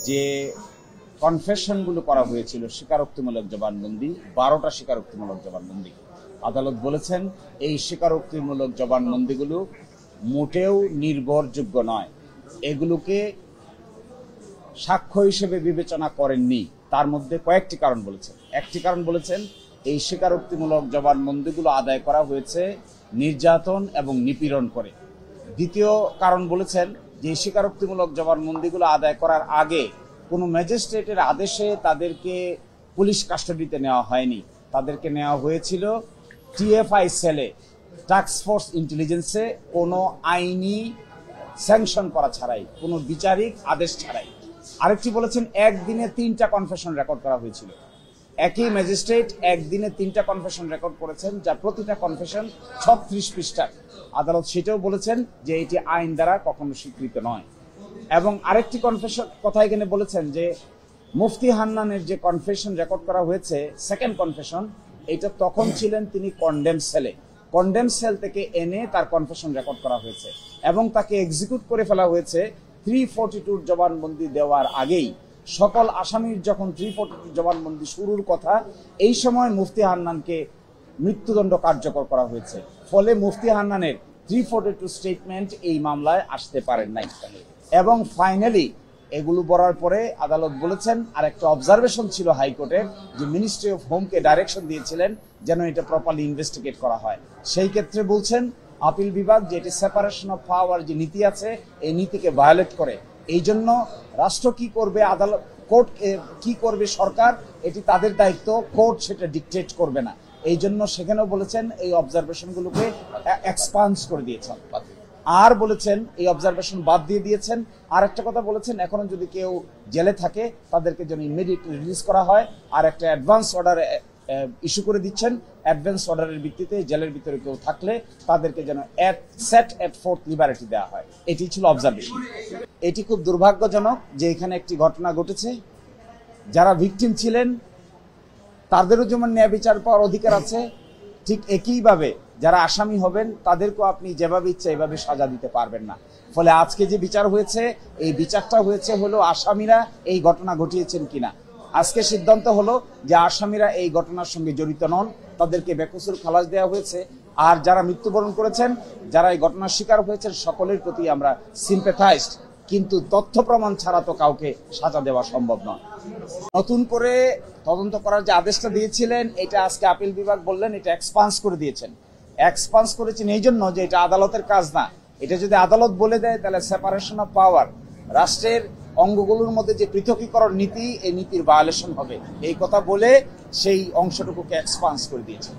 যে কনফেশনগুলো করা হয়েছিল স্বীকারোক্তিমূলক জবানবন্দি, 12টা স্বীকারোক্তিমূলক জবানবন্দি, আদালত বলেছেন এই স্বীকারোক্তিমূলক জবানবন্দিগুলো মোটেও নির্ভরযোগ্য নয়, এগুলোকে সাক্ষ্য হিসেবে বিবেচনা করেননি। তার মধ্যে কয়েকটি কারণ বলেছেন। একটি কারণ বলেছেন এই স্বীকারোক্তিমূলক জবানবন্দিগুলো আদায় করা হয়েছে নির্যাতন এবং নিপীড়ন করে। দ্বিতীয় কারণ বলেছেন যে স্বীকারোক্তিমূলক জবানবন্দিগুলো আদায় করার আগে কোনো ম্যাজিস্ট্রেটের আদেশে তাদেরকে পুলিশ কাস্টাডিতে নেওয়া হয়নি, তাদেরকে নেওয়া হয়েছিল টিএফআই সেলে, টাস্ক ফোর্স ইন্টেলিজেন্সে, কোনো আইনি স্যাংশন করা ছাড়াই, কোনো বিচারিক আদেশ ছাড়াই। আরেকটি বলেছেন একদিনে 3টা কনফেশন রেকর্ড করা হয়েছিল। একই ম্যাজিস্ট্রেট একদিনে 3টা কনফেশন রেকর্ড করেছেন, যা প্রতিটা কনফেশন 36 পৃষ্ঠার। আদালত সেটাও বলেছেন যে এটি আইন দ্বারা কখনো স্বীকৃত নয়। এবং আরেকটি কনফেশন কথা এখানে বলেছেন যে মুফতি হান্নানের যে কনফেশন রেকর্ড করা হয়েছে, সেকেন্ড কনফেশন, এটা তখন ছিলেন তিনি কন্ডেম সেলে, কন্ডেম সেল থেকে এনে তার কনফেশন রেকর্ড করা হয়েছে এবং তাকে এক্সিকিউট করে ফেলা হয়েছে 342 জবানবন্দি দেওয়ার আগেই। সকল আসামির যখন 342 জবানবন্দি শুরুর কথা, এই সময় মুফতি হান্নানকে মৃত্যুদণ্ড কার্যকর করা হয়েছে। ফলে মুফতি হান্নানের 342 স্টেটমেন্ট এই মামলায় আসতে পারেন নাই। এবং ফাইনালি এগুলো বলার পরে আদালত বলেছেন, আর একটা অবজারভেশন ছিল হাইকোর্টের, যে মিনিস্ট্রি অফ হোমকে ডাইরেকশন দিয়েছিলেন যেন এটা প্রপারলি ইনভেস্টিগেট করা হয়। সেই ক্ষেত্রে বলছেন আপিল বিভাগ যে এটি সেপারেশন অফ পাওয়ার যে নীতি আছে, এই নীতিকে ভায়োলেট করে। এই জন্য রাষ্ট্র কি করবে, আদালত, কোর্ট কি করবে, সরকার, এটি তাদের দায়িত্ব, কোর্ট সেটা ডিকটেট করবে না। এই জন্য সেখানেও বলেছেন এই অবজারভেশনগুলোকে এক্সপান্স করে দিয়েছেন, আর বলেছেন এই অবজারভেশন বাদ দিয়ে দিয়েছেন। আর একটা কথা বলেছেন, এখনো যদি কেউ জেলে থাকে তাদেরকে যেন ইমিডিয়েটলি রিলিজ করা হয়, আর একটা অ্যাডভান্স অর্ডার ইস্যু করে দিচ্ছেন। অ্যাডভান্স অর্ডারের ভিত্তিতে জেলের ভিতরে কেউ থাকলে তাদেরকে যেন সেট এট ফোর্থ লিবারেটি দেওয়া হয়। এটি ছিল অবজারভেশন। এটি খুব দুর্ভাগ্যজনক যে এখানে একটি ঘটনা ঘটেছে, যারা ভিকটিম ছিলেন তাদেরও যেমন ন্যায় বিচার পাওয়ার অধিকার আছে, ঠিক একইভাবে যারা আসামি হবেন তাদেরকেও আপনি যেভাবে ইচ্ছা এভাবে সাজা দিতে পারবেন না। ফলে আজকে যে বিচার হয়েছে, এই বিচারটা হয়েছে হলো আসামিরা এই ঘটনা ঘটিয়েছেন কিনা। আজকে সিদ্ধান্ত হলো যে আসামিরা এই ঘটনার সঙ্গে জড়িত নন, তাদেরকে বেকসুর খালাস দেওয়া হয়েছে। আর যারা মৃত্যুবরণ করেছেন, যারা এই ঘটনার শিকার হয়েছেন, সকলের প্রতি আমরা সিম্প্যাথাইজড, কিন্তু তথ্য প্রমাণ ছাড়া তো কাউকে সাজা দেওয়া সম্ভব নয়। নতুন করে তদন্ত করার যে আদেশটা দিয়েছিলেন, এটা আজকে আপিল বিভাগ বললেন এটা এক্সপান্স করে দিয়েছেন। এক্সপান্স করেছেন এই জন্য যে এটা আদালতের কাজ না। এটা যদি আদালত বলে দেয় তাহলে সেপারেশন অফ পাওয়ার, রাষ্ট্রের অঙ্গগুলোর মধ্যে যে পৃথকীকরণ নীতি, এই নীতির ভায়োলেশন হবে। এই কথা বলে সেই অংশটুকুকে এক্সপান্স করে দিয়েছেন।